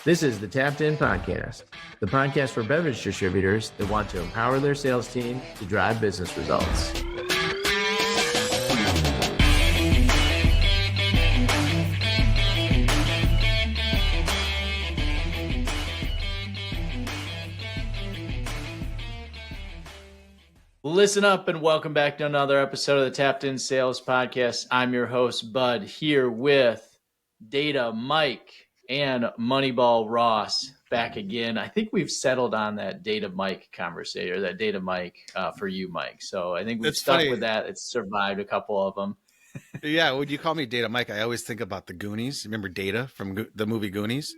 This is the Tapped In Podcast, the podcast for beverage distributors that want to empower their sales team to drive business results. Listen up and welcome back to another episode of the Tapped In Sales Podcast. I'm your host, Bud, here with Data Mike and Moneyball Ross back again. I think we've settled on that Data Mike conversation, or that Data Mike for you, Mike. So I think we've stuck with that. It's survived a couple of them. Yeah, when you call me Data Mike, I always think about the Goonies. Remember Data from the movie Goonies?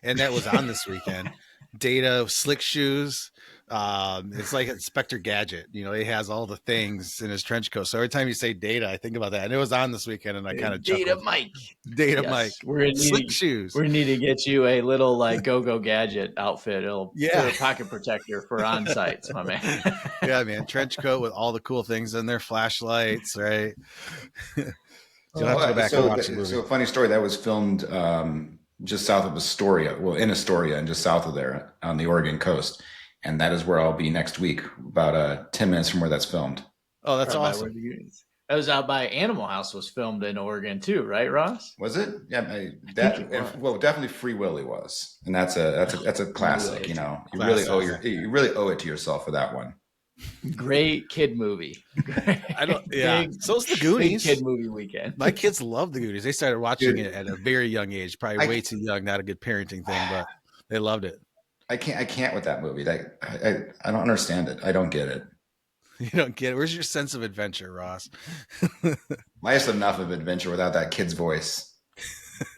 And that was on this weekend. Data, slick shoes. It's like Inspector Gadget. You know, he has all the things in his trench coat. So every time you say Data, I think about that. And it was on this weekend, and I kind of Data chuckled. Mike. Data Mike. Slick shoes. We need to get you a little like go-go gadget outfit. It'll put a pocket protector for on-sites, my man. Yeah, man. Trench coat with all the cool things in there, flashlights, right? You'll have to go back and watch the movie. So a funny story, that was filmed just south of Astoria, in Astoria and just south of there on the Oregon coast. And that is where I'll be next week, about 10 minutes from where that's filmed. Oh, that's awesome. That was out by Animal House, was filmed in Oregon too, right, Ross? Was it? Yeah, definitely Free Willy was. And that's a classic, you know. You really owe it to yourself for that one. Great kid movie. So's the Goonies. Big kid movie weekend. My kids love the Goonies. They started watching it at a very young age, probably way too young, not a good parenting thing, but they loved it. I can't with that movie. I don't understand it. I don't get it. You don't get it. Where's your sense of adventure, Ross? I just enough of adventure without that kid's voice.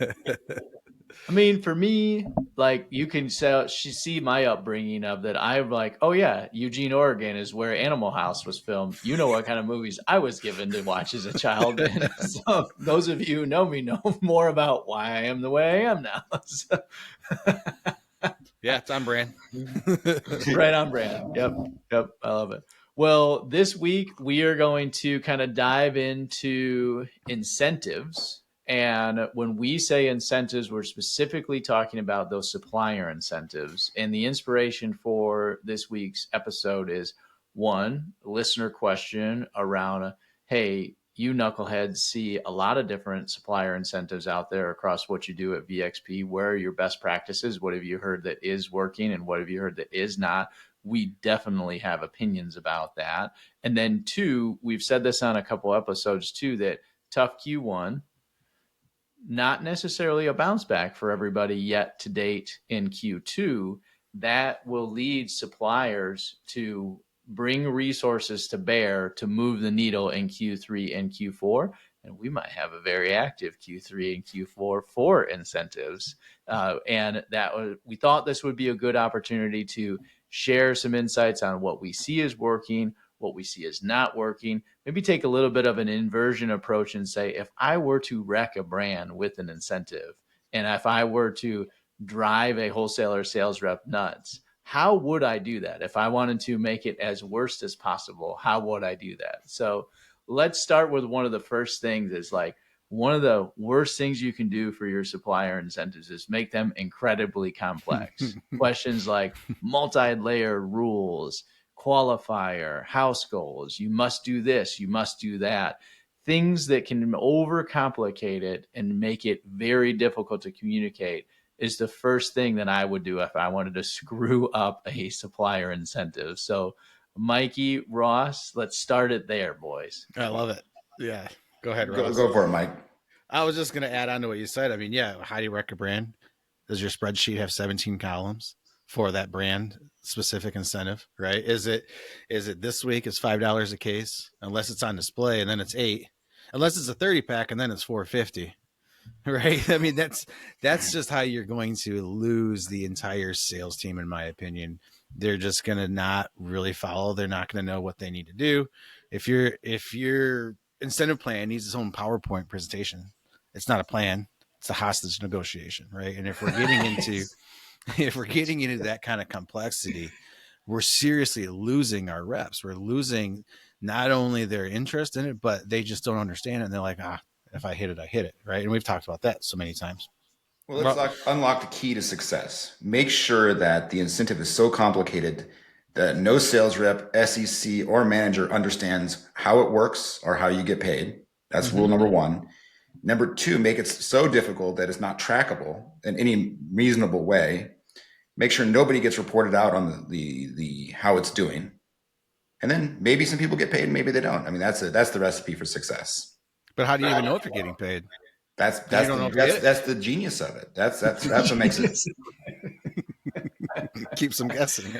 I mean, for me, like you can see my upbringing of that. I'm like, oh yeah, Eugene, Oregon is where Animal House was filmed. You know what kind of movies I was given to watch as a child. And so those of you who know me know more about why I am the way I am now. So. Yeah, it's on brand. Right on brand. Yep. I love it. Well, this week we are going to kind of dive into incentives. And when we say incentives, we're specifically talking about those supplier incentives. And the inspiration for this week's episode is one, listener question around, hey, you knuckleheads see a lot of different supplier incentives out there across what you do at VXP. Where are your best practices? What have you heard that is working and what have you heard that is not? We definitely have opinions about that. And then two, we've said this on a couple episodes too, that tough Q1, not necessarily a bounce back for everybody yet to date in Q2. That will lead suppliers to bring resources to bear to move the needle in Q3 and Q4. And we might have a very active Q3 and Q4 for incentives. We thought this would be a good opportunity to share some insights on what we see is working, what we see is not working, maybe take a little bit of an inversion approach and say, if I were to wreck a brand with an incentive, and if I were to drive a wholesaler sales rep nuts, how would I do that? If I wanted to make it as worst as possible, how would I do that? So let's start with one of the first things is like, one of the worst things you can do for your supplier incentives is make them incredibly complex. Questions like multi-layer rules, qualifier, house goals, you must do this, you must do that. Things that can overcomplicate it and make it very difficult to communicate is the first thing that I would do if I wanted to screw up a supplier incentive. So Mikey, Ross, let's start it there, boys. I love it. Yeah. Go ahead, Ross. Go for it, Mike. I was just going to add on to what you said. I mean, yeah, how do you wreck a brand? Does your spreadsheet have 17 columns for that brand specific incentive, right? Is it this week it's $5 a case, unless it's on display, and then it's $8, unless it's a 30 pack and then it's $4.50. Right. I mean, that's just how you're going to lose the entire sales team, in my opinion. They're just going to not really follow. They're not going to know what they need to do. If your incentive plan needs its own PowerPoint presentation, it's not a plan. It's a hostage negotiation. Right. And if we're getting into that kind of complexity, we're seriously losing our reps. We're losing not only their interest in it, but they just don't understand it. And they're like, if I hit it, I hit it. Right. And we've talked about that so many times. Well, let's unlock the key to success. Make sure that the incentive is so complicated that no sales rep, SEC, or manager understands how it works or how you get paid. That's rule number one. Number two, make it so difficult that it's not trackable in any reasonable way. Make sure nobody gets reported out on the how it's doing. And then maybe some people get paid, maybe they don't. I mean, that's the recipe for success. But how do you even know if you're getting paid? That's the genius of it. That's what makes it. Keeps them guessing.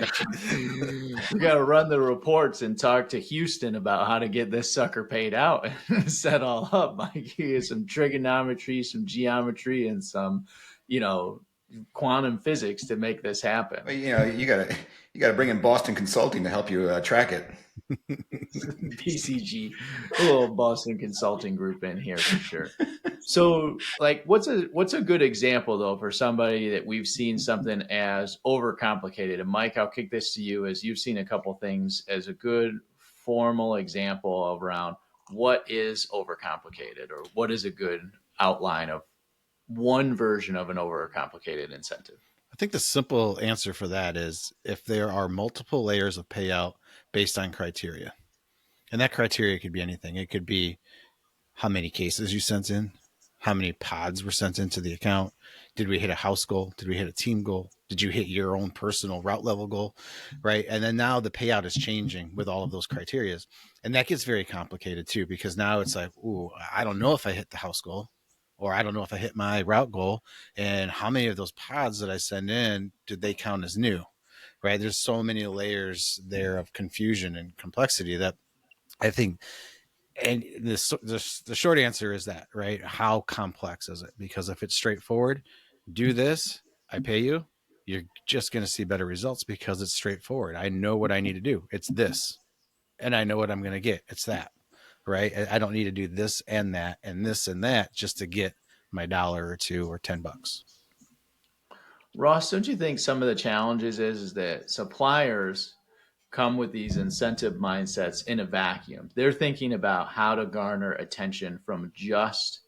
We got to run the reports and talk to Houston about how to get this sucker paid out and set all up. Like, some trigonometry, some geometry, and some, quantum physics to make this happen. Well, you gotta bring in Boston Consulting to help you track it. BCG, a little Boston Consulting Group in here for sure. So, like, what's a good example though for somebody that we've seen something as overcomplicated? And Mike, I'll kick this to you, as you've seen a couple things as a good formal example around what is overcomplicated, or what is a good outline of one version of an overcomplicated incentive. I think the simple answer for that is if there are multiple layers of payout based on criteria. And that criteria could be anything. It could be how many cases you sent in, how many pods were sent into the account. Did we hit a house goal? Did we hit a team goal? Did you hit your own personal route level goal? Right. And then now the payout is changing with all of those criteria. And that gets very complicated too, because now it's like, ooh, I don't know if I hit the house goal, or I don't know if I hit my route goal, and how many of those pods that I send in, did they count as new? Right. There's so many layers there of confusion and complexity that I think, and the short answer is that, right? How complex is it? Because if it's straightforward, do this, I pay you, you're just going to see better results because it's straightforward. I know what I need to do. It's this, and I know what I'm going to get. It's that, right? I don't need to do this and that and this and that just to get my $1 or $2 or $10. Ross, don't you think some of the challenges is that suppliers come with these incentive mindsets in a vacuum? They're thinking about how to garner attention from just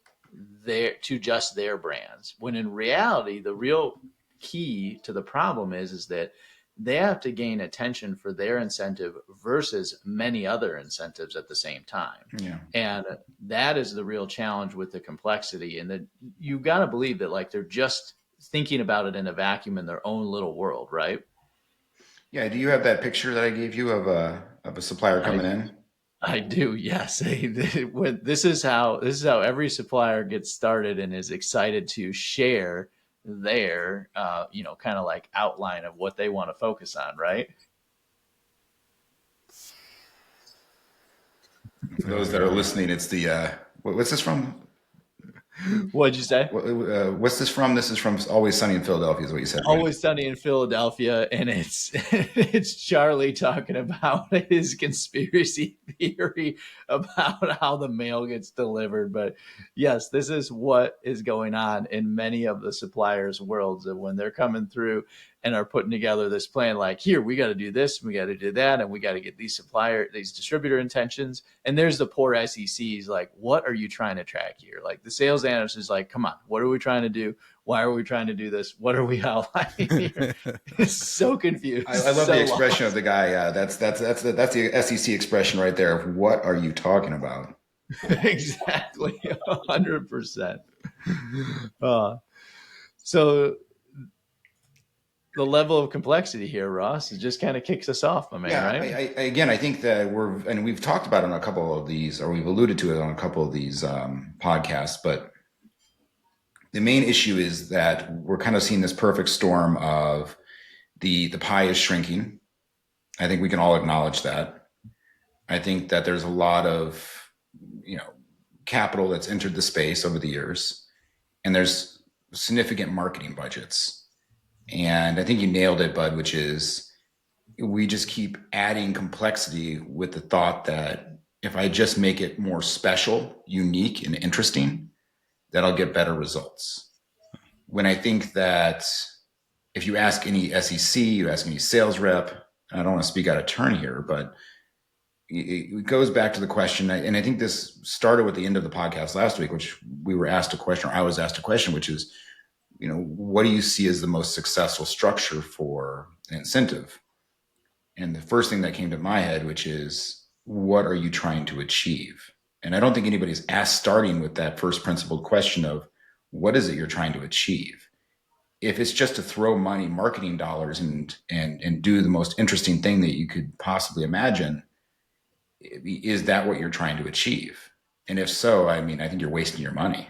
their brands, when in reality, the real key to the problem is that they have to gain attention for their incentive versus many other incentives at the same time. Yeah. And that is the real challenge with the complexity. And that you got to believe that, like, they're just thinking about it in a vacuum in their own little world, right? Yeah. Do you have that picture that I gave you of a supplier coming in? I do. Yes. This is how every supplier gets started and is excited to share their, kind of like outline of what they want to focus on, right? For those that are listening, it's the what's this from? What'd you say? What's this from? This is from Always Sunny in Philadelphia, is what you said. Right? Always Sunny in Philadelphia, and it's Charlie talking about his conspiracy theory about how the mail gets delivered. But yes, this is what is going on in many of the suppliers' worlds, and when they're coming through and are putting together this plan, like, here, we got to do this, we got to do that, and we got to get these distributor intentions. And there's the poor SECs, like, what are you trying to track here? Like, the sales analyst is like, come on, what are we trying to do? Why are we trying to do this? What are we outlining here? It's so confused. I love the expression of the guy. That's the SEC expression right there. Of what are you talking about? Exactly, 100%. So the level of complexity here, Ross, it just kind of kicks us off, my man, right? I think that we've talked about it on a couple of these, or we've alluded to it on a couple of these podcasts, but the main issue is that we're kind of seeing this perfect storm of the pie is shrinking. I think we can all acknowledge that. I think that there's a lot of, capital that's entered the space over the years, and there's significant marketing budgets. And I think you nailed it, Bud, which is we just keep adding complexity with the thought that if I just make it more special, unique, and interesting, that I'll get better results. When I think that if you ask any SEC, you ask any sales rep, and I don't want to speak out of turn here, but it goes back to the question, and I think this started with the end of the podcast last week, which we were asked a question, or I was asked a question, which is, what do you see as the most successful structure for an incentive? And the first thing that came to my head, which is, what are you trying to achieve? And I don't think anybody's starting with that first principled question of, what is it you're trying to achieve? If it's just to throw money, marketing dollars, and do the most interesting thing that you could possibly imagine, is that what you're trying to achieve? And if so, I think you're wasting your money.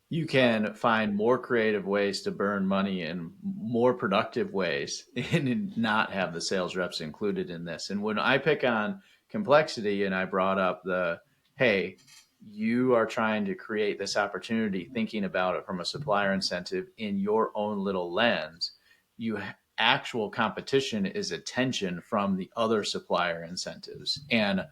You can find more creative ways to burn money in more productive ways and not have the sales reps included in this. And when I pick on complexity and I brought up hey, you are trying to create this opportunity, thinking about it from a supplier incentive in your own little lens, actual competition is attention from the other supplier incentives. And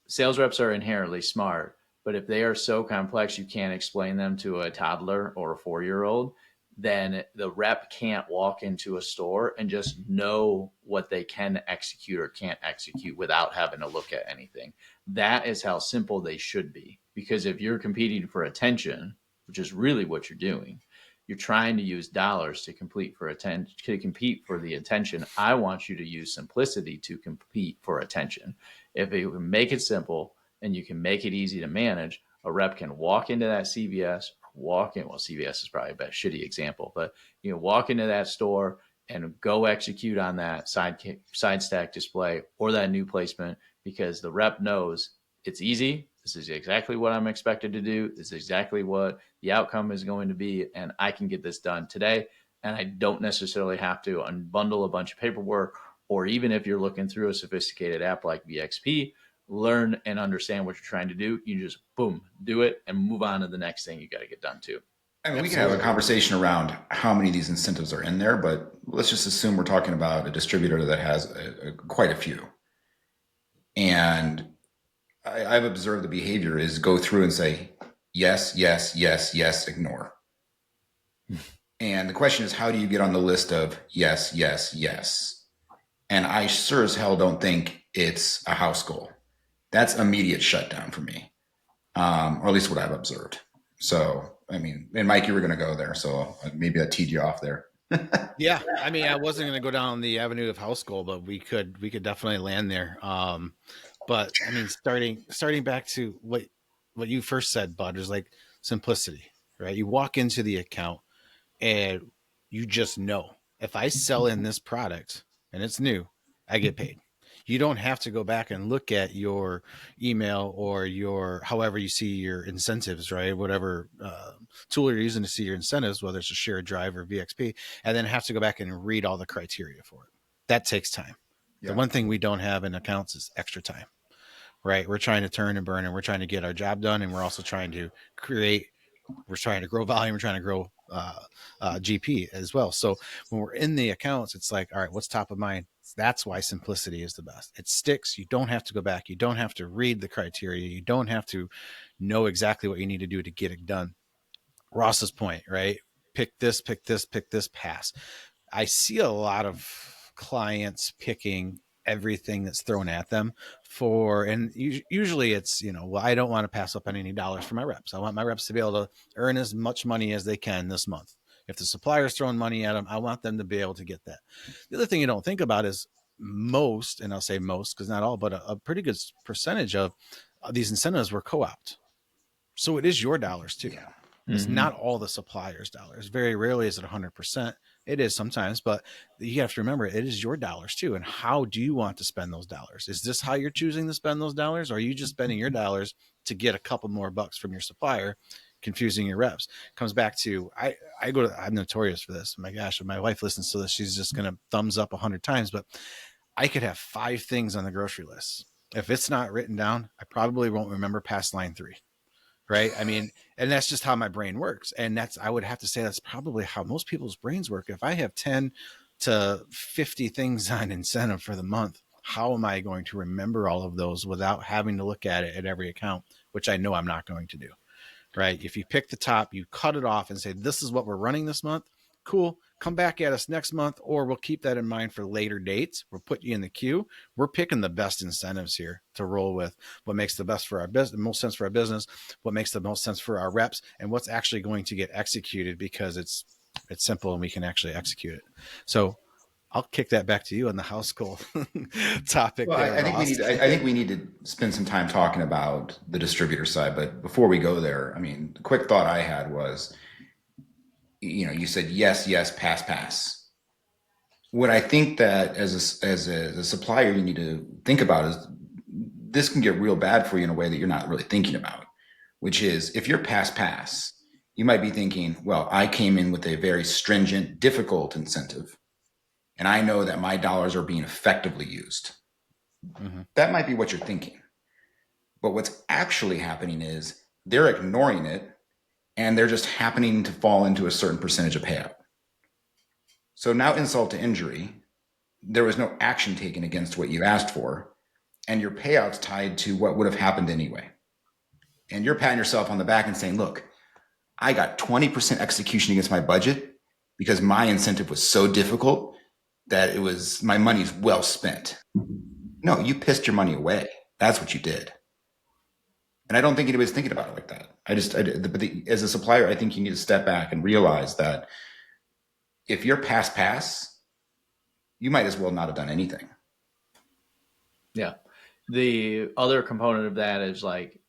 sales reps are inherently smart, but if they are so complex you can't explain them to a toddler or a 4-year-old, then the rep can't walk into a store and just know what they can execute or can't execute without having to look at anything. That is how simple they should be. Because if you're competing for attention, which is really what you're doing, you're trying to use dollars to compete for the attention. I want you to use simplicity to compete for attention. If you can make it simple and you can make it easy to manage, a rep can walk into that CVS, CVS is probably a shitty example, but you can walk into that store and go execute on that side stack display or that new placement, because the rep knows it's easy. This is exactly what I'm expected to do. This is exactly what the outcome is going to be. And I can get this done today. And I don't necessarily have to unbundle a bunch of paperwork, or even if you're looking through a sophisticated app like VXP, learn and understand what you're trying to do. You just boom, do it and move on to the next thing you got to get done too. We can have a conversation around how many of these incentives are in there, but let's just assume we're talking about a distributor that has quite a few. And I've observed the behavior is go through and say, yes, yes, yes, yes, ignore. And the question is, how do you get on the list of yes, yes, yes? And I sure as hell don't think it's a house goal. That's immediate shutdown for me, or at least what I've observed. So, and Mike, you were going to go there, so maybe I teed you off there. Yeah, I wasn't going to go down the avenue of house goal, but we could definitely land there. But starting back to what you first said, Bud, is like simplicity, right? You walk into the account and you just know, if I sell in this product and it's new, I get paid. You don't have to go back and look at your email or however you see your incentives, right? Whatever tool you're using to see your incentives, whether it's a shared drive or VXP, and then have to go back and read all the criteria for it. That takes time. Yeah. The one thing we don't have in accounts is extra time, right? We're trying to turn and burn, and we're trying to get our job done. And we're also trying to we're trying to grow volume. We're trying to grow GP as well. So when we're in the accounts, it's like, all right, what's top of mind? That's why simplicity is the best. It sticks. You don't have to go back. You don't have to read the criteria. You don't have to know exactly what you need to do to get it done. Ross's point, right? Pick this, pass. I see a lot of clients picking everything that's thrown at them and usually it's, well, I don't want to pass up on any dollars for my reps. I want my reps to be able to earn as much money as they can this month. If the supplier's throwing money at them, I want them to be able to get that. The other thing you don't think about is most, and I'll say most because not all, but a pretty good percentage of these incentives were co-opt. So it is your dollars too. Yeah. It's not all the supplier's dollars. Very rarely is it 100%. It is sometimes, but you have to remember it is your dollars too. And how do you want to spend those dollars? Is this how you're choosing to spend those dollars? Or are you just spending your dollars to get a couple more bucks from your supplier, confusing your reps? Comes back to, I'm notorious for this. My gosh, if my wife listens to this, she's just going to thumbs up 100 times, but I could have 5 things on the grocery list. If it's not written down, I probably won't remember past line 3. Right. And that's just how my brain works. And I would have to say that's probably how most people's brains work. If I have 10 to 50 things on incentive for the month, how am I going to remember all of those without having to look at it at every account, which I know I'm not going to do. Right. If you pick the top, you cut it off and say, this is what we're running this month. cool. Come back at us next month, or we'll keep that in mind for later dates. We'll put you in the queue. We're picking the best incentives here to roll with. What makes the best for our business, the most sense for our business, what makes the most sense for our reps, and what's actually going to get executed because it's simple and we can actually execute it. So I'll kick that back to you on the house goal topic. Well, there, I think I think we need to spend some time talking about the distributor side. But before we go there, I mean, the quick thought I had was, you said yes, yes, pass, pass. What I think that as a supplier you need to think about is this can get real bad for you in a way that you're not really thinking about, which is if you're pass, pass, you might be thinking, well, I came in with a very stringent, difficult incentive, and I know that my dollars are being effectively used. Mm-hmm. That might be what you're thinking. But what's actually happening is they're ignoring it and they're just happening to fall into a certain percentage of payout. So now, insult to injury, there was no action taken against what you asked for, and your payout's tied to what would have happened anyway. And you're patting yourself on the back and saying, look, I got 20% execution against my budget because my incentive was so difficult that it was my money's well spent. No, you pissed your money away. That's what you did. And I don't think anybody's thinking about it like that. As a supplier, I think you need to step back and realize that if you're pass, you might as well not have done anything. Yeah. The other component of that is like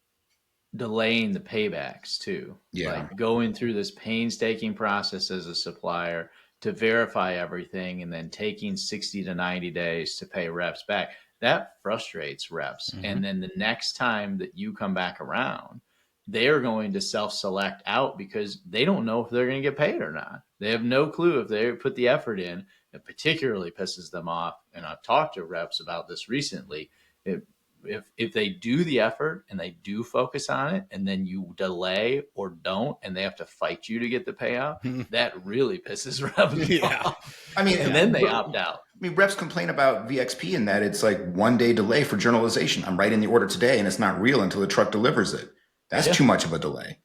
delaying the paybacks too. Yeah. Like going through this painstaking process as a supplier to verify everything and then taking 60 to 90 days to pay reps back. That frustrates reps. Mm-hmm. And then the next time that you come back around, they're going to self-select out because they don't know if they're going to get paid or not. They have no clue if they put the effort in. It particularly pisses them off. And I've talked to reps about this recently. If they do the effort and they do focus on it and then you delay or don't and they have to fight you to get the payout, that really pisses reps off. I mean, and then they opt out. I mean, reps complain about VXP in that it's like 1 day delay for journalization. I'm writing the order today and it's not real until the truck delivers it. That's too much of a delay.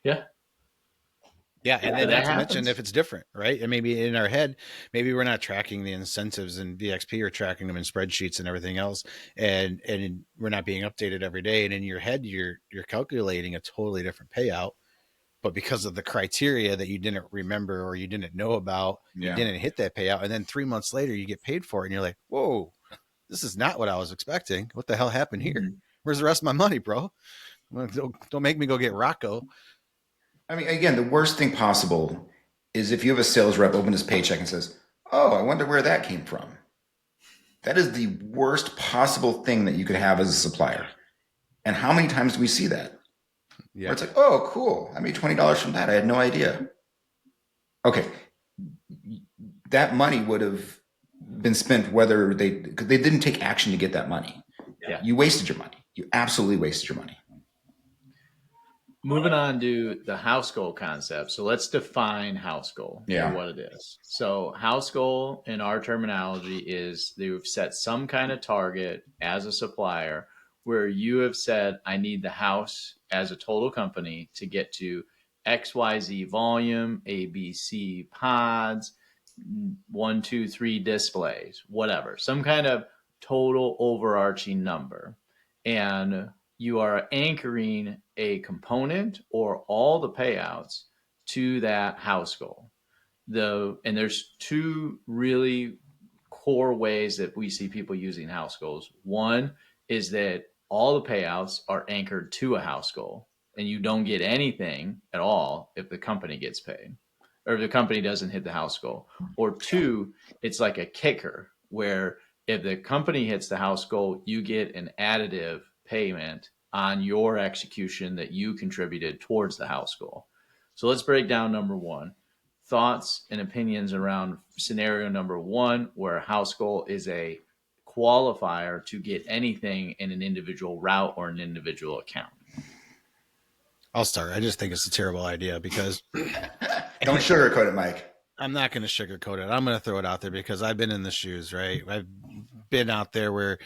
Yeah. Yeah, and then not to mention if it's different, right? And maybe in our head, maybe we're not tracking the incentives in VXP or tracking them in spreadsheets and everything else, and we're not being updated every day. And in your head, you're calculating a totally different payout, but because of the criteria that you didn't remember or you didn't know about, you didn't hit that payout. And then 3 months later, you get paid for it, and you're like, "Whoa, this is not what I was expecting. What the hell happened here? Where's the rest of my money, bro? Don't make me go get Rocco." I mean, again, the worst thing possible is if you have a sales rep open his paycheck and says, "Oh, I wonder where that came from." That is the worst possible thing that you could have as a supplier. And how many times do we see that? Yeah. Where it's like, "Oh, cool. I made $20 from that. I had no idea." Okay. That money would have been spent whether they didn't take action to get that money. Yeah. You wasted your money. You absolutely wasted your money. Moving on to the house goal concept. So let's define house goal for what it is. So house goal in our terminology is they've set some kind of target as a supplier where you have said, I need the house as a total company to get to XYZ volume, ABC pods, 1, 2, 3 displays, whatever, some kind of total overarching number. And you are anchoring a component or all the payouts to that house goal. And there's 2 really core ways that we see people using house goals. One is that all the payouts are anchored to a house goal, and you don't get anything at all if the company gets paid or if the company doesn't hit the house goal. Or 2, it's like a kicker where if the company hits the house goal, you get an additive payment on your execution that you contributed towards the house goal. So let's break down number 1. Thoughts and opinions around scenario number 1, where a house goal is a qualifier to get anything in an individual route or an individual account. I'll start. I just think it's a terrible idea because don't sugarcoat it, Mike. I'm not going to sugarcoat it. I'm going to throw it out there because I've been in the shoes, right? I've been out there where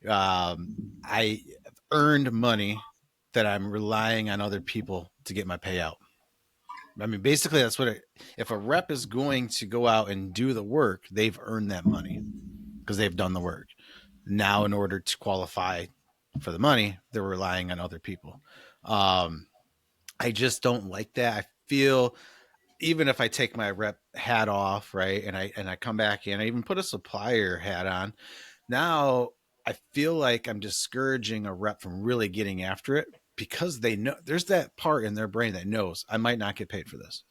I earned money that I'm relying on other people to get my payout. I mean, basically that's what if a rep is going to go out and do the work, they've earned that money because they've done the work. Now, in order to qualify for the money, they're relying on other people. I just don't like that. I feel even if I take my rep hat off, right, and I come back in, I even put a supplier hat on. Now I feel like I'm discouraging a rep from really getting after it because they know there's that part in their brain that knows I might not get paid for this.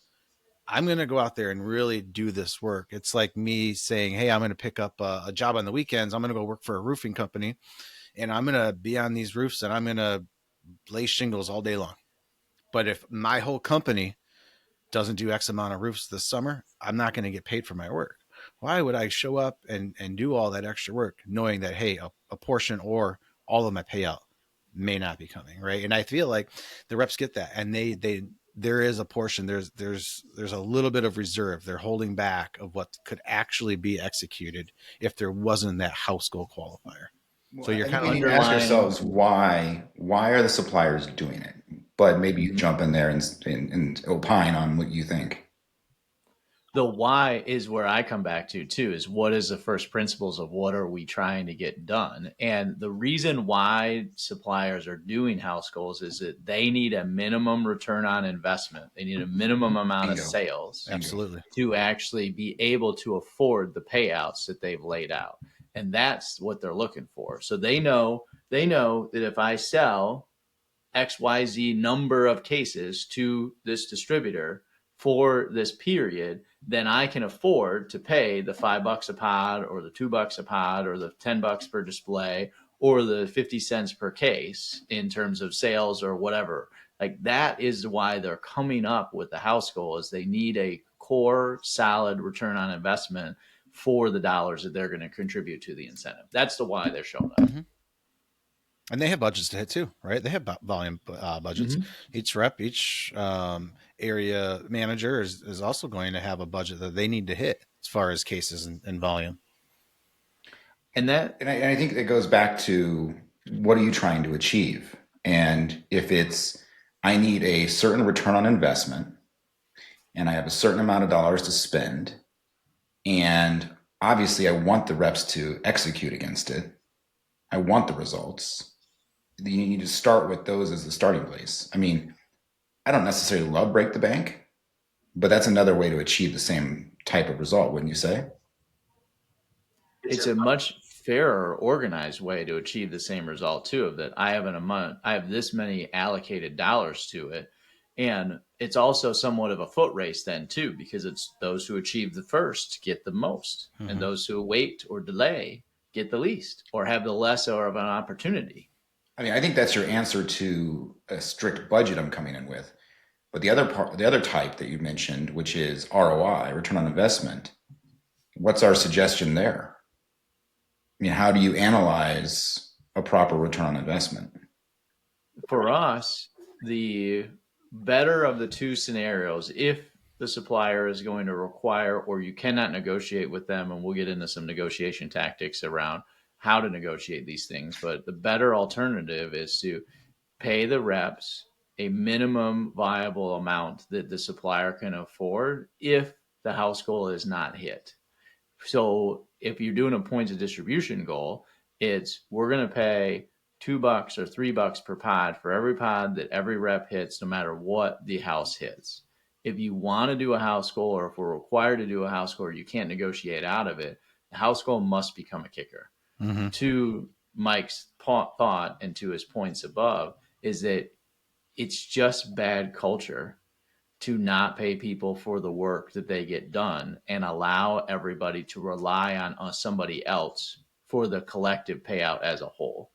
I'm going to go out there and really do this work. It's like me saying, hey, I'm going to pick up a job on the weekends. I'm going to go work for a roofing company and I'm going to be on these roofs and I'm going to lay shingles all day long. But if my whole company doesn't do X amount of roofs this summer, I'm not going to get paid for my work. Why would I show up and do all that extra work knowing that, hey, a portion or all of my payout may not be coming, right? And I feel like the reps get that, and there is a portion, there's a little bit of reserve. They're holding back of what could actually be executed if there wasn't that house goal qualifier. So you're kind of we need to ask ourselves why are the suppliers doing it? But maybe you jump in there and opine on what you think. The why is where I come back to too, is what is the first principles of what are we trying to get done? And the reason why suppliers are doing house goals is that they need a minimum return on investment. They need a minimum amount of sales absolutely to actually be able to afford the payouts that they've laid out. And that's what they're looking for. So they know that if I sell XYZ number of cases to this distributor for this period, then I can afford to pay the $5 a pod or the $2 a pod or the $10 per display or the 50 cents per case in terms of sales or whatever. Like that is why they're coming up with the house goal, is they need a core solid return on investment for the dollars that they're going to contribute to the incentive. That's the why they're showing up. Mm-hmm. And they have budgets to hit too, right? They have volume budgets. Mm-hmm. Each rep, each area manager is also going to have a budget that they need to hit as far as cases and volume. And I think that goes back to, what are you trying to achieve? And if it's, I need a certain return on investment and I have a certain amount of dollars to spend, and obviously I want the reps to execute against it, I want the results, you need to start with those as the starting place. I mean, I don't necessarily love break the bank, but that's another way to achieve the same type of result, wouldn't you say? It's a much fairer, organized way to achieve the same result too, of that I have this many allocated dollars to it. And it's also somewhat of a foot race then too, because it's those who achieve the first get the most, mm-hmm. and those who wait or delay get the least or have the lesser of an opportunity. I mean, I think that's your answer to a strict budget I'm coming in with. But the other type that you mentioned, which is ROI, return on investment, what's our suggestion there? I mean, how do you analyze a proper return on investment? For us, the better of the two scenarios, if the supplier is going to require, or you cannot negotiate with them, and we'll get into some negotiation tactics around how to negotiate these things, but the better alternative is to pay the reps a minimum viable amount that the supplier can afford if the house goal is not hit. So if you're doing a points of distribution goal, it's we're going to pay $2 or $3 per pod for every pod that every rep hits, no matter what the house hits. If you want to do a house goal, or if we're required to do a house goal, or you can't negotiate out of it, the house goal must become a kicker. Mm-hmm. To Mike's thought and to his points above, is that it's just bad culture to not pay people for the work that they get done and allow everybody to rely on somebody else for the collective payout as a whole.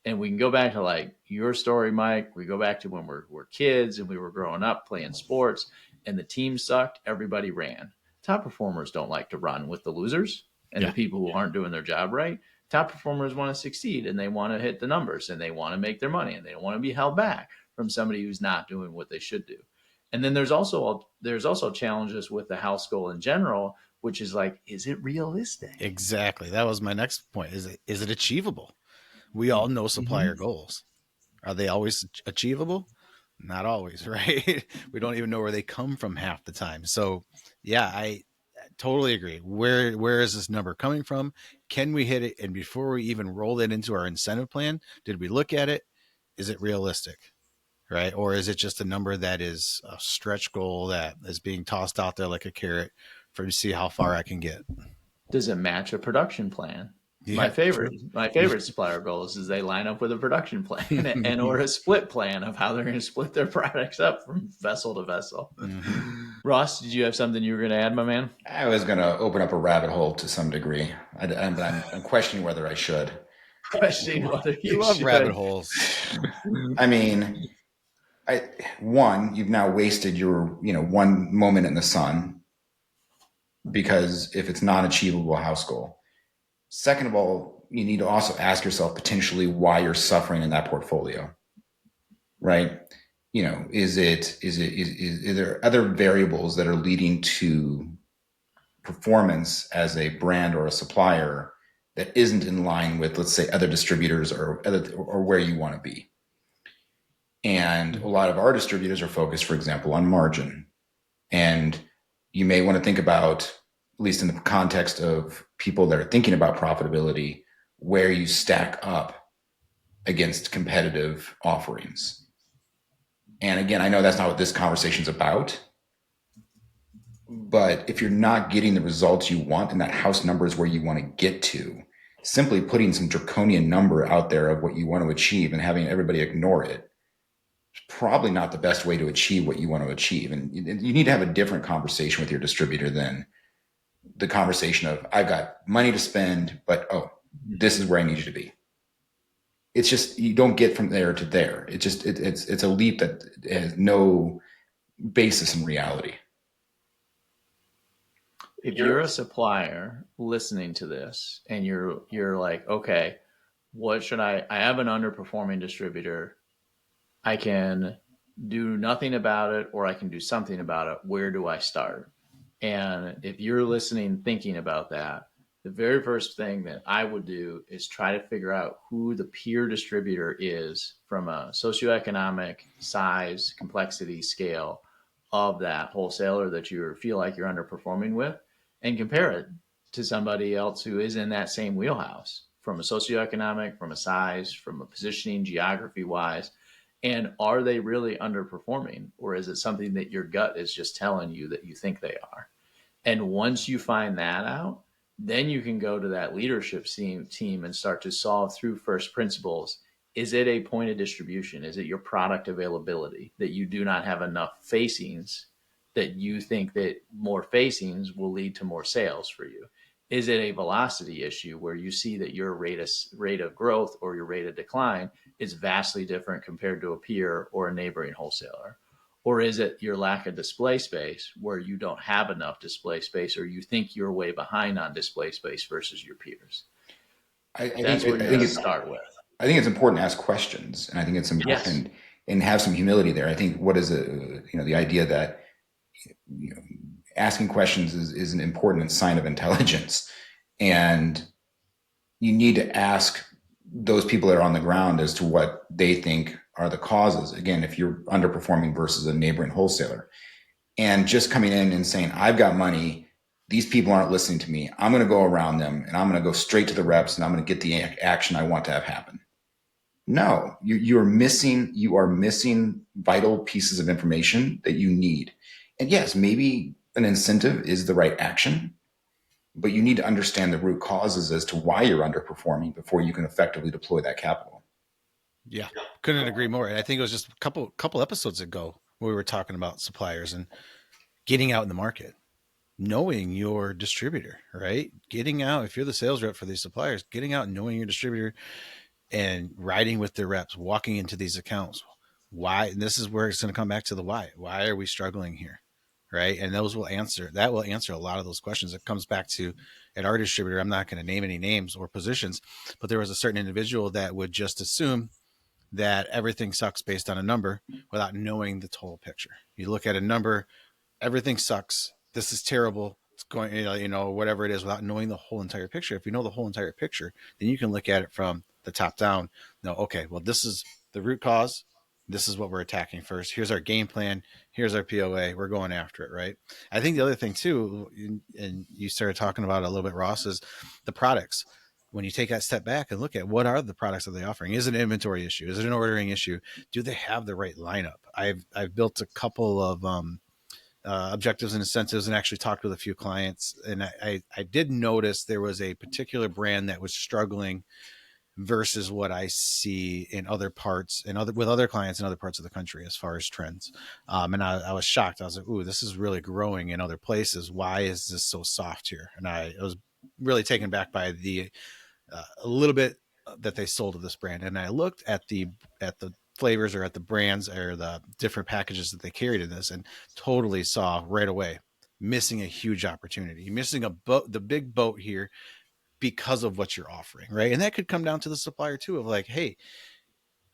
And we can go back to like your story, Mike. We go back to when we're kids and we were growing up playing sports and the team sucked, everybody ran. Top performers don't like to run with the losers and the people who aren't doing their job right. Top performers want to succeed and they want to hit the numbers and they want to make their money and they don't want to be held back from somebody who's not doing what they should do. And then there's also challenges with the house goal in general, which is like, is it realistic? Exactly. That was my next point. Is it achievable? We all know supplier goals. Are they always achievable? Not always, right? We don't even know where they come from half the time. So yeah, I totally agree. Where is this number coming from? Can we hit it? And before we even roll it into our incentive plan, did we look at it? Is it realistic? Right? Or is it just a number that is a stretch goal that is being tossed out there like a carrot for to see how far I can get? Does it match a production plan? Yeah, My favorite supplier goals is they line up with a production plan and or a split plan of how they're going to split their products up from vessel to vessel. Mm-hmm. Ross, did you have something you were going to add, my man? I was going to open up a rabbit hole to some degree. I'm questioning whether I should. Questioning whether We you love should. rabbit holes. I mean, you've now wasted your, one moment in the sun, because if it's not achievable house goal. Second of all, you need to also ask yourself potentially why you're suffering in that portfolio, right? Is there other variables that are leading to performance as a brand or a supplier that isn't in line with, let's say, other distributors or where you want to be? And a lot of our distributors are focused, for example, on margin. And you may want to think about, at least in the context of people that are thinking about profitability, where you stack up against competitive offerings. And again, I know that's not what this conversation is about, but if you're not getting the results you want and that house number is where you want to get to, simply putting some draconian number out there of what you want to achieve and having everybody ignore it is probably not the best way to achieve what you want to achieve. And you need to have a different conversation with your distributor than the conversation of, I've got money to spend, but this is where I need you to be. It's just, you don't get from there to there. It's a leap that has no basis in reality. If you're a supplier listening to this and you're like, okay, what should I have an underperforming distributor. I can do nothing about it or I can do something about it. Where do I start? And if you're listening, thinking about that, the very first thing that I would do is try to figure out who the peer distributor is from a socioeconomic size, complexity, scale of that wholesaler that you feel like you're underperforming with, and compare it to somebody else who is in that same wheelhouse from a socioeconomic, from a size, from a positioning, geography wise. And are they really underperforming, or is it something that your gut is just telling you that you think they are? And once you find that out, then you can go to that leadership team and start to solve through first principles. Is it a point of distribution? Is it your product availability that you do not have enough facings, that you think that more facings will lead to more sales for you? Is it a velocity issue where you see that your rate of growth or your rate of decline is vastly different compared to a peer or a neighboring wholesaler? Or is it your lack of display space where you don't have enough display space, or you think you're way behind on display space versus your peers? That's where you start with. I think it's important to ask questions, and I think it's important and have some humility there. I think what is the idea that asking questions is an important sign of intelligence, and you need to ask those people that are on the ground as to what they think are the causes. Again, if you're underperforming versus a neighboring wholesaler, and just coming in and saying, I've got money, these people aren't listening to me, I'm going to go around them and I'm going to go straight to the reps and I'm going to get the action I want to have happen. No, you are missing vital pieces of information that you need. And yes, maybe an incentive is the right action, but you need to understand the root causes as to why you're underperforming before you can effectively deploy that capital. Yeah, couldn't agree more. And I think it was just a couple episodes ago where we were talking about suppliers and getting out in the market, knowing your distributor, right? Getting out, if you're the sales rep for these suppliers, getting out and knowing your distributor and riding with their reps, walking into these accounts. Why? And this is where it's going to come back to the why. Why are we struggling here? Right. And that will answer a lot of those questions. It comes back to, at our distributor, I'm not going to name any names or positions, but there was a certain individual that would just assume that everything sucks based on a number without knowing the total picture. You look at a number, everything sucks. This is terrible. It's going, whatever it is, without knowing the whole entire picture. If you know the whole entire picture, then you can look at it from the top down. No, okay, well, this is the root cause. This is what we're attacking first. Here's our game plan. Here's our POA. We're going after it, right? I think the other thing too, and you started talking about it a little bit, Ross, is the products. When you take that step back and look at what are the products that they're offering, is it an inventory issue? Is it an ordering issue? Do they have the right lineup? I've built a couple of objectives and incentives and actually talked with a few clients. And I did notice there was a particular brand that was struggling versus what I see in other parts and with other clients in other parts of the country as far as trends. And I was shocked. I was like, ooh, this is really growing in other places. Why is this so soft here? And I was really taken back by a little bit that they sold of this brand. And I looked at the flavors or at the brands or the different packages that they carried in this and totally saw right away missing a huge opportunity, missing the big boat here because of what you're offering, right? And that could come down to the supplier too, of like, hey,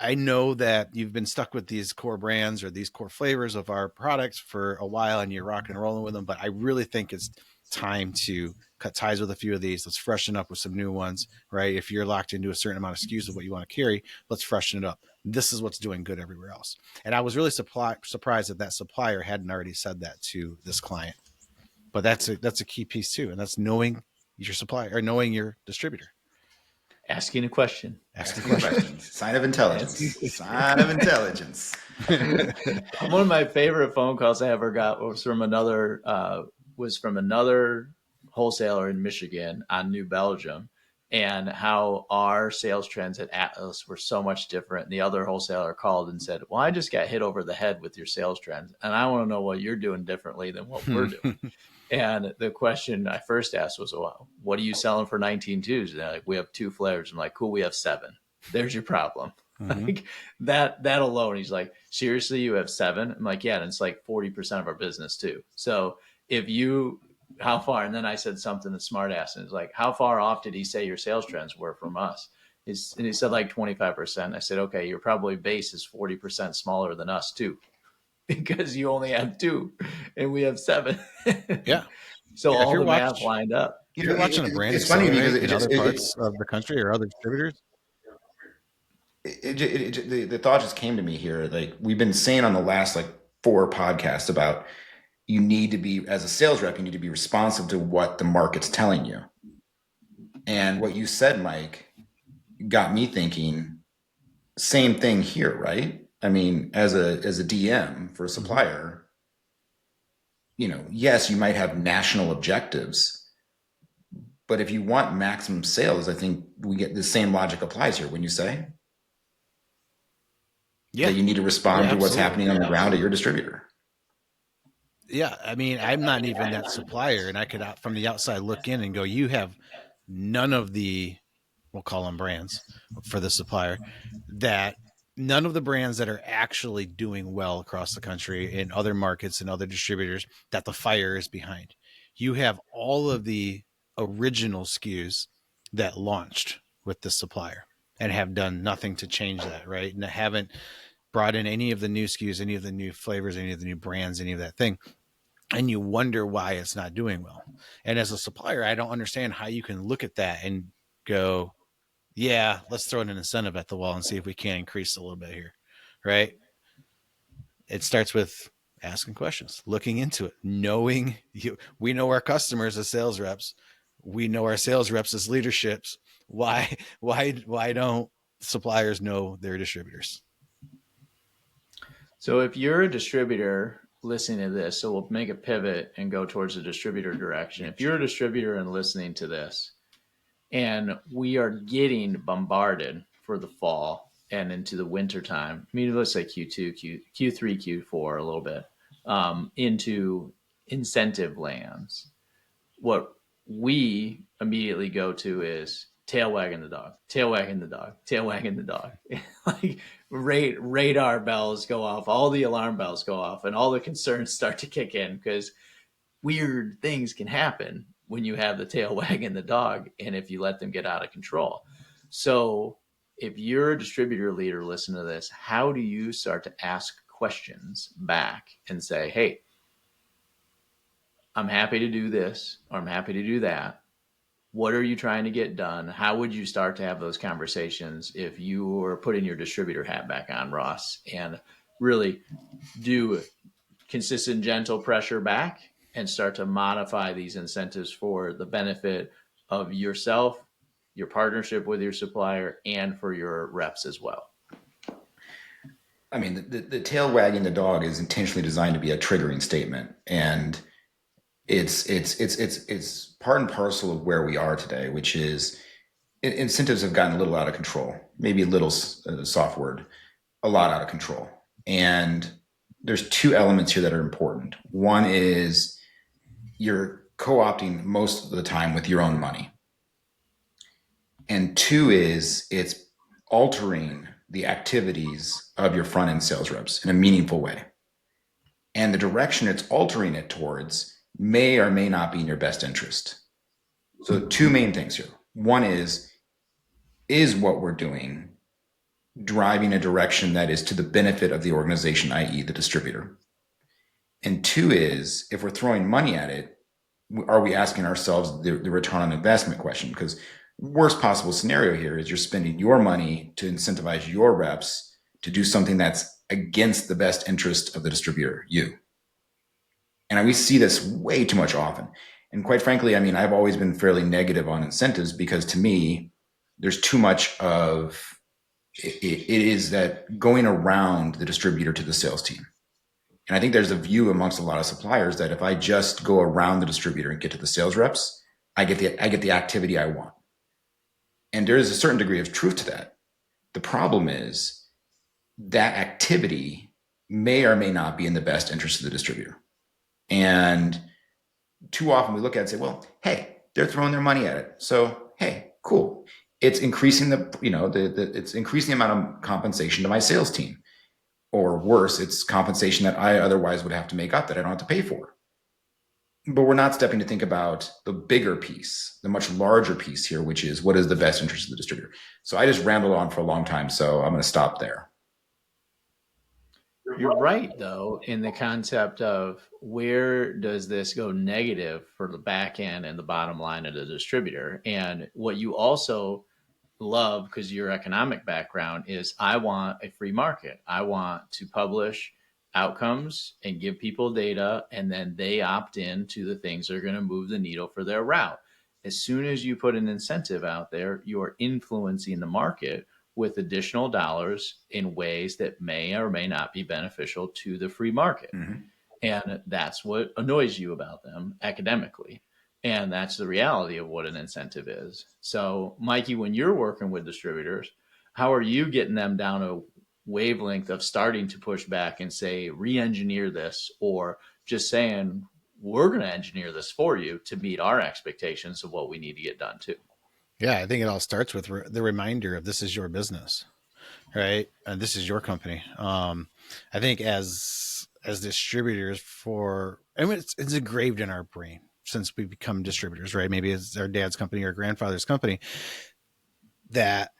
I know that you've been stuck with these core brands or these core flavors of our products for a while and you're rocking and rolling with them, but I really think it's time to cut ties with a few of these. Let's freshen up with some new ones, right? If you're locked into a certain amount of SKUs of what you want to carry, let's freshen it up. This is what's doing good everywhere else. And I was really surprised that supplier hadn't already said that to this client. But that's a key piece too. And that's knowing your supplier or knowing your distributor. Asking a question. Asking questions. Sign of intelligence. Sign of intelligence. One of my favorite phone calls I ever got was from another wholesaler in Michigan on New Belgium, and how our sales trends at Atlas were so much different. And the other wholesaler called and said, well, I just got hit over the head with your sales trends, and I want to know what you're doing differently than what we're doing. And the question I first asked was, well, what are you selling for 19.2s? And they're like, we have 2 flavors. I'm like, cool, we have 7. There's your problem. Mm-hmm. Like that alone. He's like, seriously, you have 7? I'm like, yeah, and it's like 40% of our business too. So how far? And then I said something that's smart ass, and it's like, how far off did he say your sales trends were from us? And he said like 25%. I said, okay, your probably base is 40% smaller than us too, because you only have 2 and we have 7. Yeah. So yeah, all the math lined up. If you're watching a brand, it's funny because in other parts of the country or other distributors. The thought just came to me here. Like we've been saying on the last 4 podcasts about, you need to be, as a sales rep, you need to be responsive to what the market's telling you. And what you said, Mike, got me thinking, same thing here, right? I mean, as a DM for a supplier, yes, you might have national objectives, but if you want maximum sales, I think we get the same logic applies here. Wouldn't you say? Yeah. That you need to respond to what's happening on the ground at your distributor. Yeah. I mean, I'm not even that supplier, and I could from the outside look in and go, you have none of the, we'll call them brands for the supplier, that none of the brands that are actually doing well across the country in other markets and other distributors that the fire is behind. You have all of the original SKUs that launched with the supplier and have done nothing to change that, right? And haven't brought in any of the new SKUs, any of the new flavors, any of the new brands, any of that thing. And you wonder why it's not doing well. And as a supplier, I don't understand how you can look at that and go, yeah, let's throw an incentive at the wall and see if we can increase a little bit here, right? It starts with asking questions, looking into it, knowing we know our customers as sales reps. We know our sales reps as leaderships. Why don't suppliers know their distributors? So if you're a distributor listening to this, so we'll make a pivot and go towards the distributor direction. If you're a distributor and listening to this, and we are getting bombarded for the fall and into the winter time, I mean, let's say Q2, Q3, Q4 a little bit, into incentive lands, what we immediately go to is tail wagging the dog, tail wagging the dog, tail wagging the dog. Like radar bells go off, all the alarm bells go off, and all the concerns start to kick in, because weird things can happen when you have the tail wagging the dog and if you let them get out of control. So if you're a distributor leader, listen to this. How do you start to ask questions back and say, hey, I'm happy to do this, or I'm happy to do that, What are you trying to get done? How would you start to have those conversations if you were putting your distributor hat back on, Ross, and really do consistent, gentle pressure back and start to modify these incentives for the benefit of yourself, your partnership with your supplier, and for your reps as well? I mean, the tail wagging the dog is intentionally designed to be a triggering statement, and it's part and parcel of where we are today, which is incentives have gotten a little out of control, maybe a little soft word, a lot out of control. And there's two elements here that are important. One is you're co-opting most of the time with your own money. And two is it's altering the activities of your front end sales reps in a meaningful way. And the direction it's altering it towards may or may not be in your best interest. So two main things here. One is what we're doing driving a direction that is to the benefit of the organization, i.e. the distributor? And two is, if we're throwing money at it, are we asking ourselves the return on investment question? Because worst possible scenario here is you're spending your money to incentivize your reps to do something that's against the best interest of the distributor, you. And we see this way too much often. And quite frankly, I mean, I've always been fairly negative on incentives because to me, there's too much of it is that going around the distributor to the sales team. And I think there's a view amongst a lot of suppliers that if I just go around the distributor and get to the sales reps, I get the activity I want. And there is a certain degree of truth to that. The problem is that activity may or may not be in the best interest of the distributor. And too often we look at it and say, well, hey, they're throwing their money at it. So, hey, cool. It's increasing it's increasing the amount of compensation to my sales team. Or worse, it's compensation that I otherwise would have to make up that I don't have to pay for. But we're not stepping to think about the bigger piece, the much larger piece here, which is what is the best interest of the distributor. So I just rambled on for a long time, so I'm going to stop there. You're right, though, in the concept of where does this go negative for the back end and the bottom line of the distributor. And what you also love, because your economic background is, I want a free market. I want to publish outcomes and give people data, and then they opt in to the things that are going to move the needle for their route. As soon as you put an incentive out there, you are influencing the market with additional dollars in ways that may or may not be beneficial to the free market. Mm-hmm. And that's what annoys you about them academically. And that's the reality of what an incentive is. So, Mikey, when you're working with distributors, how are you getting them down a wavelength of starting to push back and say, re-engineer this, or just saying, we're going to engineer this for you to meet our expectations of what we need to get done too? Yeah, I think it all starts with the reminder of this is your business, right? This is your company. I think as distributors, it's engraved in our brain since we become distributors, right? Maybe it's our dad's company or grandfather's company, that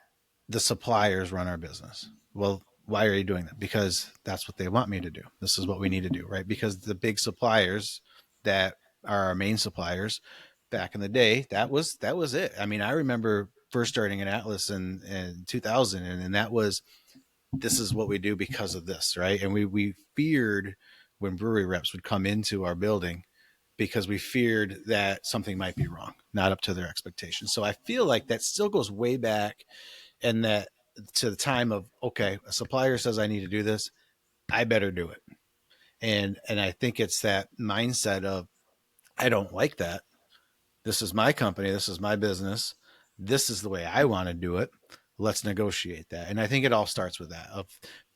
the suppliers run our business. Well, why are you doing that? Because that's what they want me to do. This is what we need to do, right? Because the big suppliers that are our main suppliers back in the day, that was it. I mean, I remember first starting at Atlas in 2000, and that was, this is what we do because of this, right? And we feared when brewery reps would come into our building because we feared that something might be wrong, not up to their expectations. So I feel like that still goes way back, and that to the time of, okay, a supplier says I need to do this, I better do it. And I think it's that mindset of, I don't like that. This is my company. This is my business. This is the way I want to do it. Let's negotiate that. And I think it all starts with that, of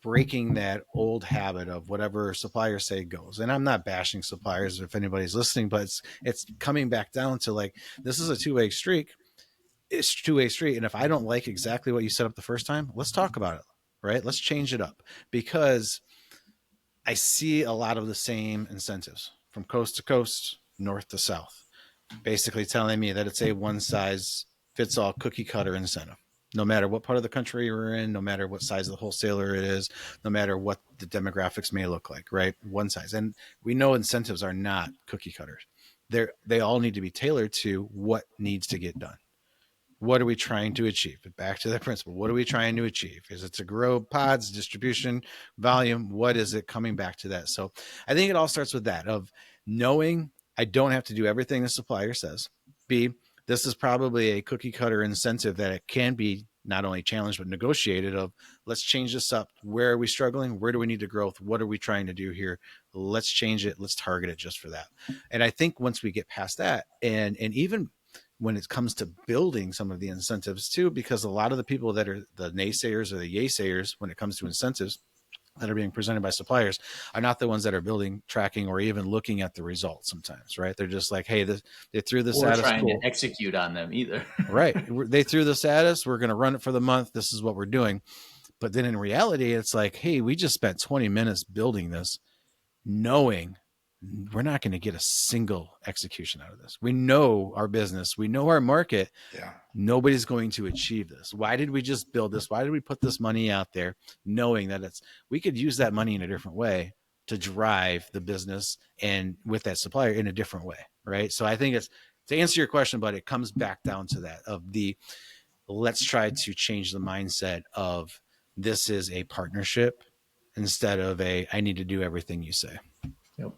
breaking that old habit of whatever suppliers say goes. And I'm not bashing suppliers if anybody's listening, but it's coming back down to, like, this is a two-way street. It's a two-way street. And if I don't like exactly what you set up the first time, let's talk about it, right? Let's change it up, because I see a lot of the same incentives from coast to coast, north to south, basically telling me that it's a one size fits all cookie cutter incentive. No matter what part of the country you're in, no matter what size of the wholesaler it is, no matter what the demographics may look like, right? One size. And we know incentives are not cookie cutters. they all need to be tailored to what needs to get done. What are we trying to achieve? Back to that principle. What are we trying to achieve? Is it to grow pods, distribution, volume? What is it coming back to that? So I think it all starts with that of knowing I don't have to do everything the supplier says. B, this is probably a cookie cutter incentive that it can be not only challenged, but negotiated of let's change this up. Where are we struggling? Where do we need to growth? What are we trying to do here? Let's change it. Let's target it just for that. And I think once we get past that, and even when it comes to building some of the incentives too, because a lot of the people that are the naysayers or the yaysayers when it comes to incentives that are being presented by suppliers are not the ones that are building, tracking, or even looking at the results sometimes, right? They're just like, hey, they threw this or at us. trying to execute on them either. Right. They threw this at us. We're going to run it for the month. This is what we're doing. But then in reality, it's like, hey, we just spent 20 minutes building this, knowing we're not going to get a single execution out of this. We know our business. We know our market. Yeah. Nobody's going to achieve this. Why did we just build this? Why did we put this money out there knowing that we could use that money in a different way to drive the business and with that supplier in a different way. Right. So I think it's to answer your question, but it comes back down to that of let's try to change the mindset of this is a partnership instead of I need to do everything you say. Yep.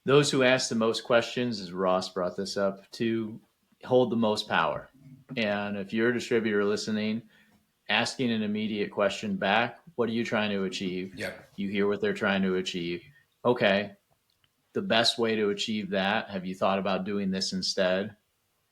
Those who ask the most questions, as Ross brought this up, to hold the most power. And if you're a distributor listening, asking an immediate question back, what are you trying to achieve? Yep. You hear what they're trying to achieve. Okay, the best way to achieve that, have you thought about doing this instead?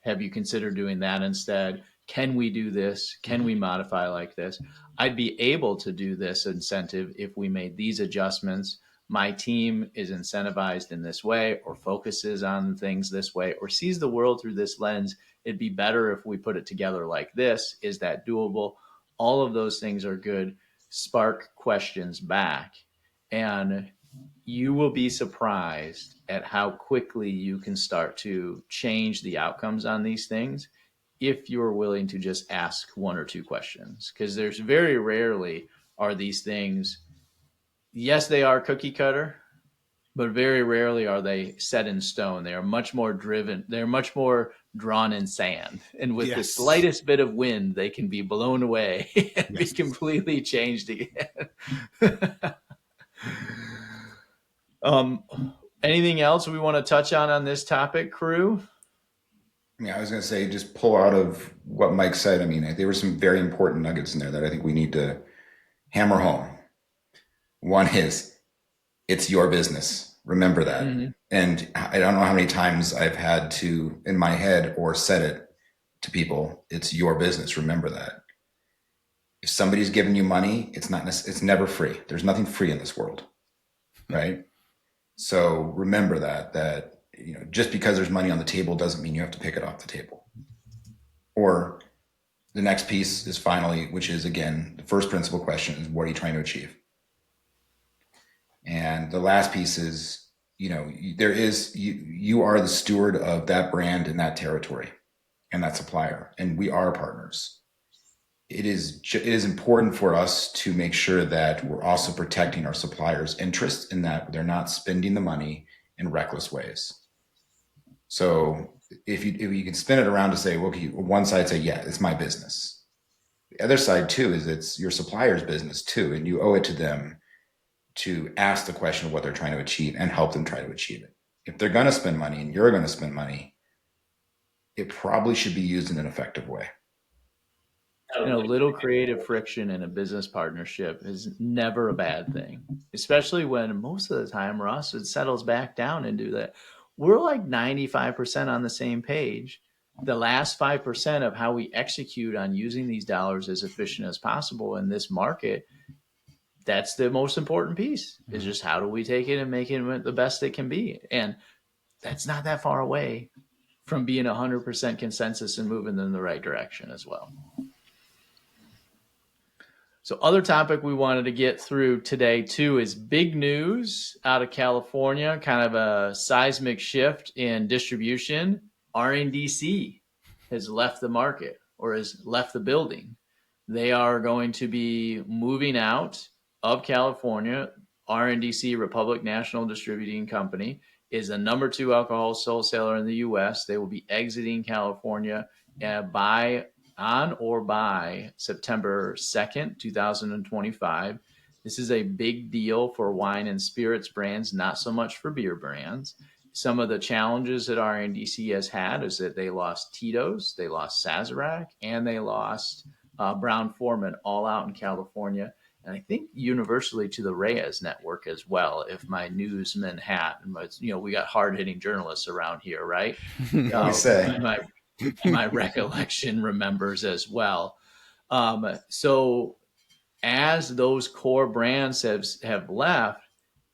Have you considered doing that instead? Can we do this? Can we modify like this? I'd be able to do this incentive if we made these adjustments. My team is incentivized in this way or focuses on things this way or sees the world through this lens. It'd be better if we put it together like this. Is that doable? All of those things are good. Spark questions back. And you will be surprised at how quickly you can start to change the outcomes on these things if you're willing to just ask one or two questions. Because there's very rarely are these things, yes, they are cookie cutter, but very rarely are they set in stone. They are much more driven. They're much more drawn in sand. And with the slightest bit of wind, they can be blown away and be completely changed again. Anything else we want to touch on this topic, crew? I was going to say, just pull out of what Mike said. I mean, there were some very important nuggets in there that I think we need to hammer home. One is, it's your business. Remember that. Mm-hmm. And I don't know how many times I've had to, in my head, or said it to people, it's your business. Remember that. If somebody's giving you money, it's never free. There's nothing free in this world, right? So remember that just because there's money on the table doesn't mean you have to pick it off the table. Or the next piece is finally, which is again, the first principal question is, what are you trying to achieve? And the last piece is, you are the steward of that brand in that territory and that supplier, and we are partners. It is important for us to make sure that we're also protecting our suppliers' interests in that they're not spending the money in reckless ways. So if you can spin it around to say, well, one side say, yeah, it's my business. The other side too is it's your supplier's business too, and you owe it to them to ask the question of what they're trying to achieve and help them try to achieve it. If they're going to spend money and you're going to spend money, it probably should be used in an effective way. A little creative friction in a business partnership is never a bad thing, especially when most of the time, Ross, it settles back down into that. We're like 95% on the same page. The last 5% of how we execute on using these dollars as efficient as possible in this market, that's the most important piece, is just how do we take it and make it the best it can be. And that's not that far away from being 100% consensus and moving in the right direction as well. So other topic we wanted to get through today too is big news out of California, kind of a seismic shift in distribution. RNDC has left the market or has left the building. They are going to be moving out of California. RNDC, Republic National Distributing Company, is the number 2 alcohol wholesaler in the U.S. They will be exiting California by September 2nd, 2025. This is a big deal for wine and spirits brands, not so much for beer brands. Some of the challenges that RNDC has had is that they lost Tito's, they lost Sazerac, and they lost Brown-Forman, all out in California. And I think universally to the Reyes network as well, if my newsman hat, we got hard-hitting journalists around here, right? Say. My recollection remembers as well. So as those core brands have left,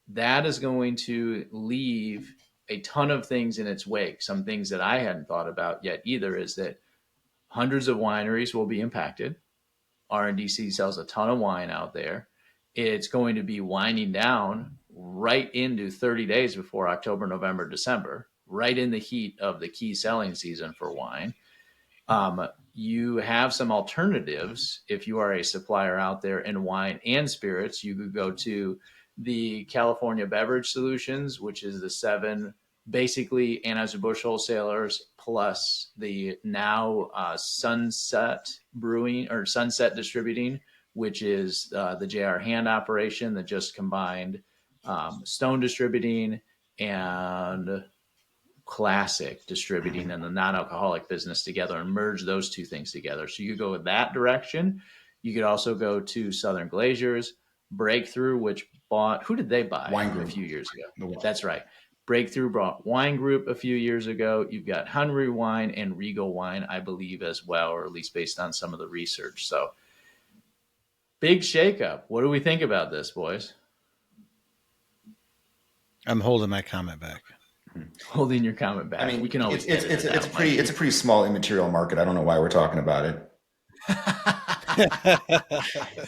that is going to leave a ton of things in its wake. Some things that I hadn't thought about yet either is that hundreds of wineries will be impacted. RNDC sells a ton of wine out there. It's going to be winding down right into 30 days before October, November, December, right in the heat of the key selling season for wine. You have some alternatives. If you are a supplier out there in wine and spirits, you could go to the California Beverage Solutions, which is the 7 basically Anheuser-Busch wholesalers plus the now Sunset Brewing or Sunset Distributing, which is the J.R. Hand operation that just combined Stone Distributing and Classic Distributing and the non-alcoholic business together and merge those two things together. So you could go with that direction. You could also go to Southern Glazers, Breakthrough, which bought, who did they buy Wine Group a few years ago? That's right. Breakthrough bought Wine Group a few years ago. You've got Henry Wine and Regal Wine, I believe, as well, or at least based on some of the research. So big shakeup. What do we think about this, boys? I'm holding my comment back. Holding your comment back. I mean, we can always it's a pretty small immaterial market. I don't know why we're talking about it.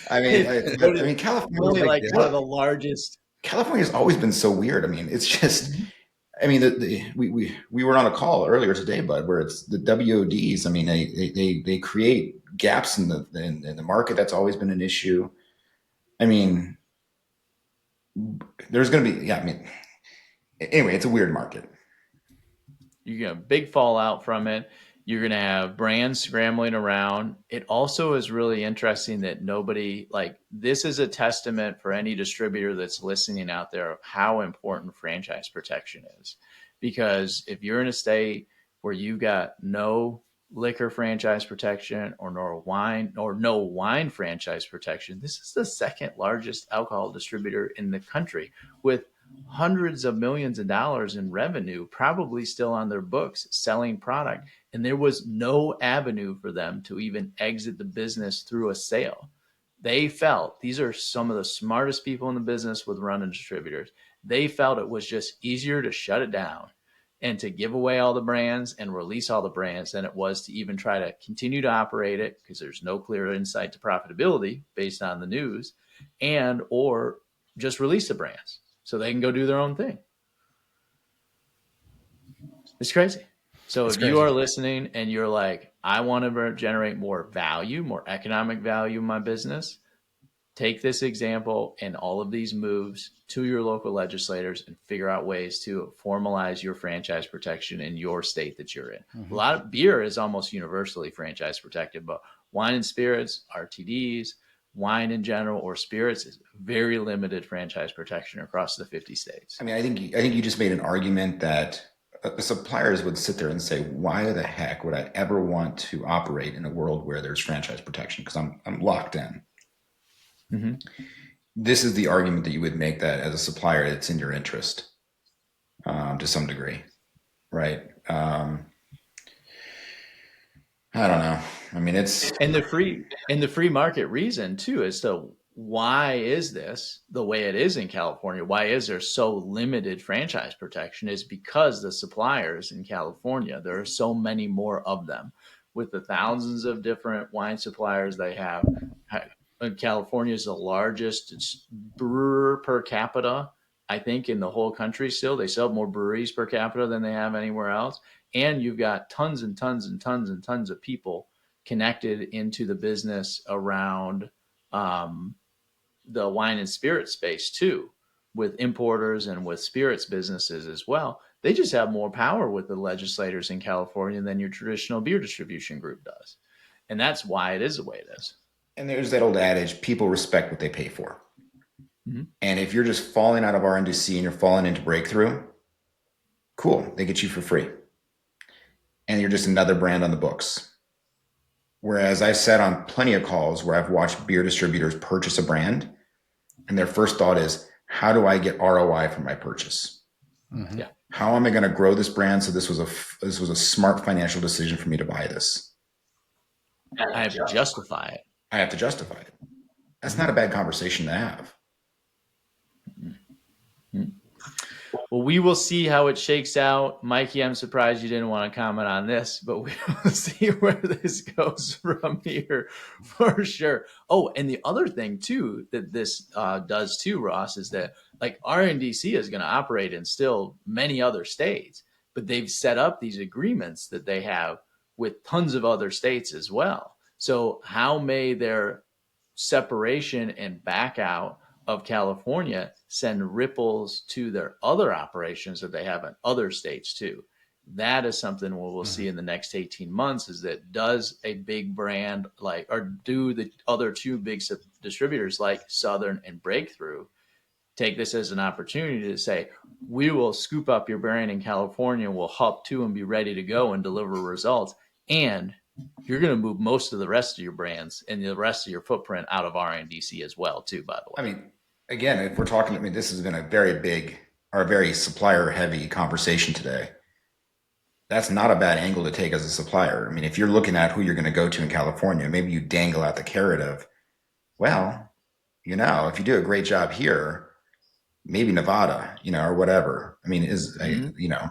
I mean, California only like one of the largest. California's always been so weird. I mean, it's just, I mean, we were on a call earlier today, Bud, where it's the WODs. I mean, they create gaps in the market. That's always been an issue. I mean, there's going to be, I mean, anyway, it's a weird market. You get a big fallout from it. You're going to have brands scrambling around. It also is really interesting that this is a testament for any distributor that's listening out there of how important franchise protection is. Because if you're in a state where you've got no liquor franchise protection or no wine franchise protection, this is the second largest alcohol distributor in the country with hundreds of millions of dollars in revenue, probably still on their books selling product. And there was no avenue for them to even exit the business through a sale. They felt, these are some of the smartest people in the business with running distributors. They felt it was just easier to shut it down and to give away all the brands and release all the brands than it was to even try to continue to operate it, because there's no clear insight to profitability based on the news, and or just release the brands so they can go do their own thing. It's crazy. So if you are listening and you're like, I want to generate more value, more economic value in my business, take this example and all of these moves to your local legislators and figure out ways to formalize your franchise protection in your state that you're in. Mm-hmm. A lot of beer is almost universally franchise protected, but wine and spirits, RTDs, wine in general, or spirits is very limited franchise protection across the 50 states. I mean, I think you just made an argument that the suppliers would sit there and say, why the heck would I ever want to operate in a world where there's franchise protection? Because I'm locked in. Mm-hmm. This is the argument that you would make, that as a supplier, it's in your interest to some degree, right? I don't know. I mean, it's and the free market reason too as to why is this the way it is in California? Why is there so limited franchise protection? Is because the suppliers in California, there are so many more of them, with the thousands of different wine suppliers they have. California is the largest brewer per capita, I think, in the whole country. Still, they sell more breweries per capita than they have anywhere else. And you've got tons and tons and tons and tons of people connected into the business around the wine and spirit space too. with importers and with spirits businesses as well. They just have more power with the legislators in California than your traditional beer distribution group does. And that's why it is the way it is. And there's that old adage, people respect what they pay for. Mm-hmm. And if you're just falling out of RNDC and you're falling into Breakthrough, cool, they get you for free. And you're just another brand on the books. Whereas I've sat on plenty of calls where I've watched beer distributors purchase a brand, and their first thought is, how do I get ROI from my purchase? Mm-hmm. Yeah. How am I going to grow this brand so this was a smart financial decision for me to buy this? I have to justify it. I have to justify it. That's not a bad conversation to have. Well, we will see how it shakes out. Mikey, I'm surprised you didn't want to comment on this, but we will see where this goes from here for sure. Oh, and the other thing too that this does too, Ross, is that like RNDC is going to operate in still many other states, but they've set up these agreements that they have with tons of other states as well. So how may their separation and back out of California send ripples to their other operations that they have in other states too? That is something we'll see in the next 18 months, is that does a big brand like, or do the other two big distributors like Southern and Breakthrough take this as an opportunity to say, we will scoop up your brand in California, we'll hop to and be ready to go and deliver results. And you're going to move most of the rest of your brands and the rest of your footprint out of RNDC as well too, by the way. I mean, again, if we're talking, I mean, this has been a very big or a very supplier heavy conversation today. That's not a bad angle to take as a supplier. I mean, if you're looking at who you're going to go to in California, maybe you dangle out the carrot of, well, you know, if you do a great job here, maybe Nevada, you know, or whatever. I mean, you know.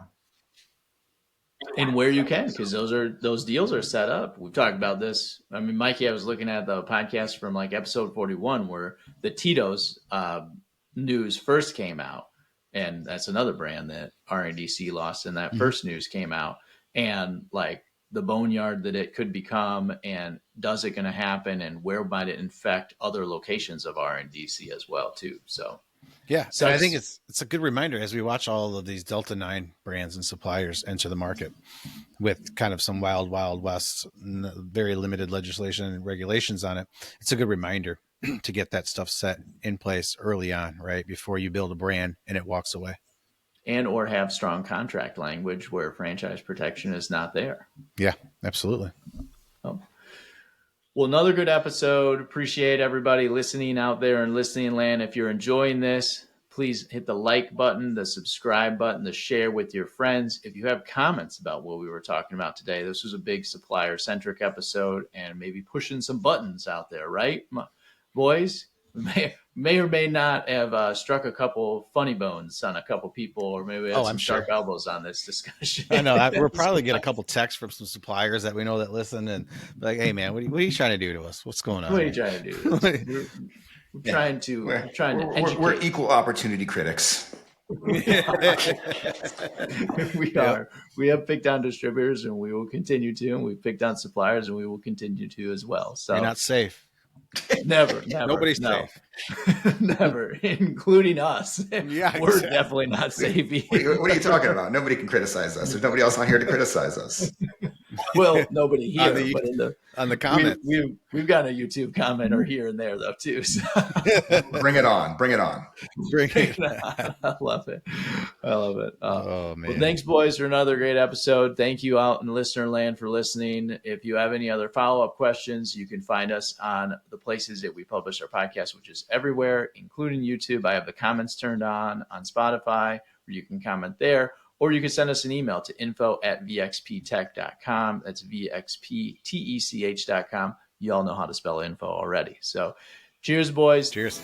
And where you can, because those deals are set up. We've talked about this. I mean, Mikey, I was looking at the podcast from like episode 41 where the Tito's news first came out. And that's another brand that RNDC lost. And that first news came out. And like the boneyard that it could become, and does it going to happen, and where might it infect other locations of RNDC as well too. So yeah, so I think it's a good reminder as we watch all of these Delta 9 brands and suppliers enter the market with kind of some wild west, very limited legislation and regulations on it. It's a good reminder to get that stuff set in place early on, right? Before you build a brand and it walks away. And or have strong contract language where franchise protection is not there. Yeah, absolutely. Oh. Well, another good episode. Appreciate everybody listening out there in listening land. If you're enjoying this, please hit the like button, the subscribe button, the share with your friends. If you have comments about what we were talking about today, this was a big supplier-centric episode and maybe pushing some buttons out there, right? Boys, may or may not have struck a couple funny bones on a couple people, or maybe have some sharp elbows on this discussion. I know. We'll probably get a couple texts from some suppliers that we know that listen and be like, hey, man, what are you trying to do to us? What's going on? What are you trying to do? We're trying to educate. We're equal opportunity critics. We are. We have picked on distributors, and we will continue to. And we've picked on suppliers, and we will continue to as well. So you're not safe. Never. Nobody's safe. Never, including us. Yeah, we're definitely not safe. What are you talking about? Nobody can criticize us. There's nobody else on here to criticize us. Well, nobody here, but on the comments, we've got a YouTube commenter here and there though too. So. Bring it on! Bring it on. I love it. Oh man! Well, thanks, boys, for another great episode. Thank you out in listener land for listening. If you have any other follow-up questions, you can find us on the places that we publish our podcast, which is everywhere, including YouTube. I have the comments turned on Spotify, where you can comment there. Or you can send us an email to info@vxptech.com. That's VXPTECH.com. You all know how to spell info already. So cheers, boys. Cheers.